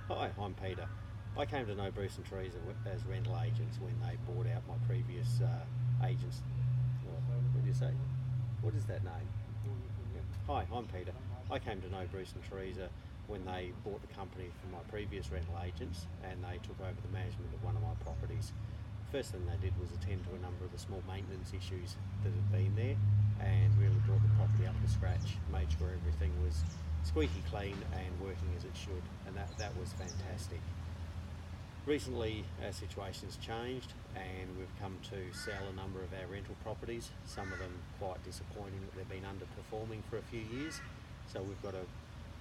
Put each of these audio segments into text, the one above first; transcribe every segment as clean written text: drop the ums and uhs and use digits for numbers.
Hi, I'm Peter. I came to know Bruce and Teresa as rental agents when they bought out my previous agents. What did you say? What is that name? Yeah. Hi, I'm Peter. I came to know Bruce and Teresa when they bought the company from my previous rental agents and they took over the management of one of my properties. First thing they did was attend to a number of the small maintenance issues that had been there and really brought the property up to scratch, made sure everything was squeaky clean and working as it should, and that was fantastic. Recently, our situation's changed and we've come to sell a number of our rental properties, some of them quite disappointing that they've been underperforming for a few years. So we've got to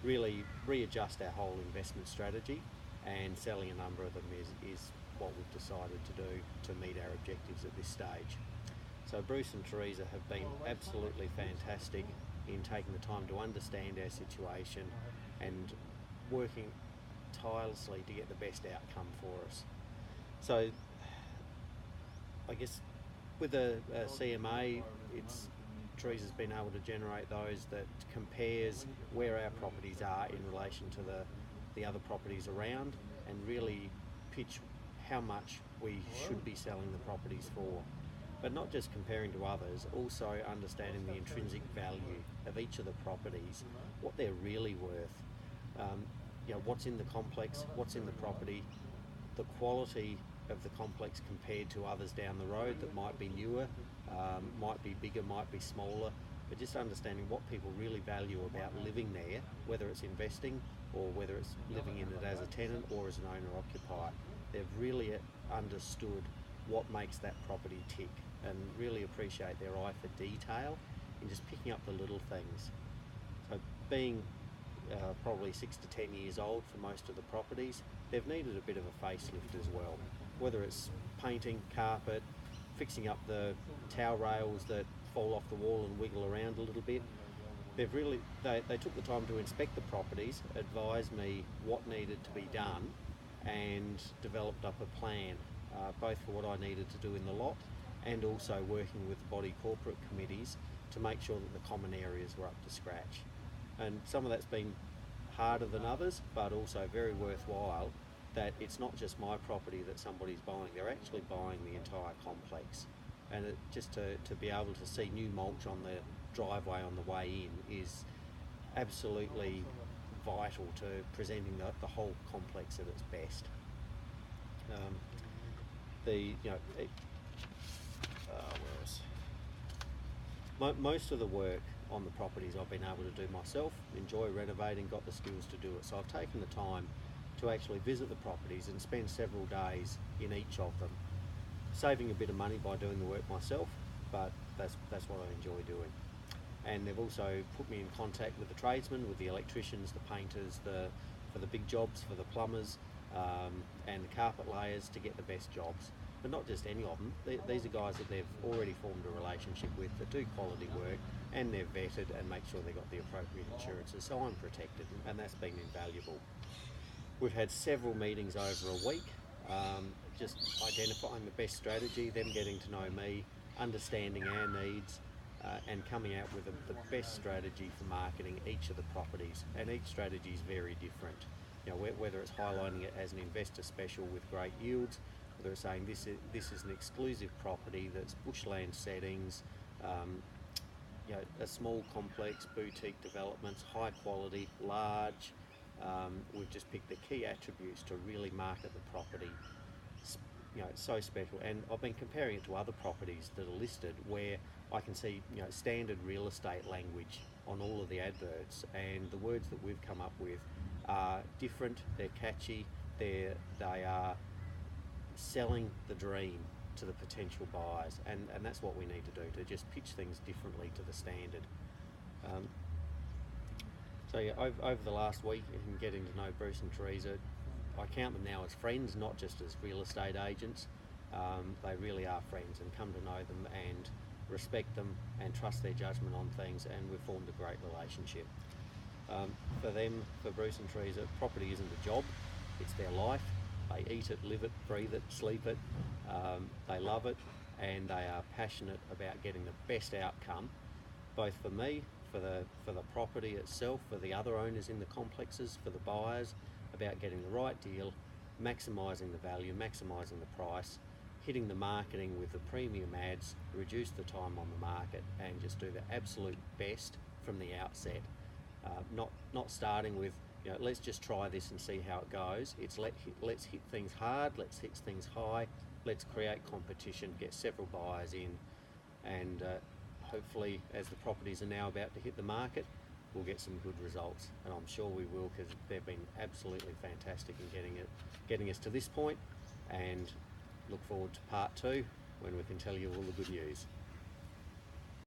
really readjust our whole investment strategy, and selling a number of them is what we've decided to do to meet our objectives at this stage. So Bruce and Teresa have been absolutely fantastic in taking the time to understand our situation and working tirelessly to get the best outcome for us. So I guess with a CMA, it's Teresa's been able to generate those that compares where our properties are in relation to the other properties around, and really pitch how much we should be selling the properties for. But not just comparing to others, also understanding the intrinsic value of each of the properties, what they're really worth. What's in the complex, what's in the property, the quality of the complex compared to others down the road that might be newer, might be bigger, might be smaller, but just understanding what people really value about living there, whether it's investing or whether it's living in it as a tenant or as an owner-occupier. They've really understood what makes that property tick and really appreciate their eye for detail in just picking up the little things. So being probably 6 to 10 years old for most of the properties, they've needed a bit of a facelift as well. Whether it's painting, carpet, fixing up the towel rails that fall off the wall and wiggle around a little bit. They took the time to inspect the properties, advise me what needed to be done, and developed up a plan, both for what I needed to do in the lot and also working with the body corporate committees to make sure that the common areas were up to scratch. And some of that's been harder than others, but also very worthwhile, that it's not just my property that somebody's buying, they're actually buying the entire complex. And just to be able to see new mulch on the driveway on the way in is absolutely vital to presenting the whole complex at its best. Where else? Most of the work on the properties I've been able to do myself, enjoy renovating, got the skills to do it. So I've taken the time to actually visit the properties and spend several days in each of them, saving a bit of money by doing the work myself, but that's what I enjoy doing. And they've also put me in contact with the tradesmen, with the electricians, the painters, for the big jobs, for the plumbers, and the carpet layers to get the best jobs. But not just any of them. These are guys that they've already formed a relationship with, that do quality work, and they're vetted and make sure they've got the appropriate insurances. So I'm protected, and that's been invaluable. We've had several meetings over a week, just identifying the best strategy, them getting to know me, understanding our needs, and coming out with the best strategy for marketing each of the properties. And each strategy is very different. Whether it's highlighting it as an investor special with great yields, whether it's saying this is an exclusive property that's bushland settings, a small complex, boutique developments, high quality, large. We've just picked the key attributes to really market the property. It's so special, and I've been comparing it to other properties that are listed where I can see standard real estate language on all of the adverts, and the words that we've come up with are different, they're catchy, they are selling the dream to the potential buyers, and that's what we need to do, to just pitch things differently to the standard. Over the last week, in getting to know Bruce and Teresa, I count them now as friends, not just as real estate agents. They really are friends, and come to know them and respect them and trust their judgment on things, and we've formed a great relationship. For Bruce and Teresa, property isn't a job, it's their life. They eat it, live it, breathe it, sleep it. They love it, and they are passionate about getting the best outcome, both for me, for the property itself, for the other owners in the complexes, for the buyers, about getting the right deal, maximising the value, maximising the price, hitting the marketing with the premium ads, reduce the time on the market, and just do the absolute best from the outset. Not starting with, let's just try this and see how it goes. It's let's hit things hard, let's hit things high, let's create competition, get several buyers in, and hopefully, as the properties are now about to hit the market, we'll get some good results, and I'm sure we will, because they've been absolutely fantastic in getting us to this point, and look forward to part 2 when we can tell you all the good news.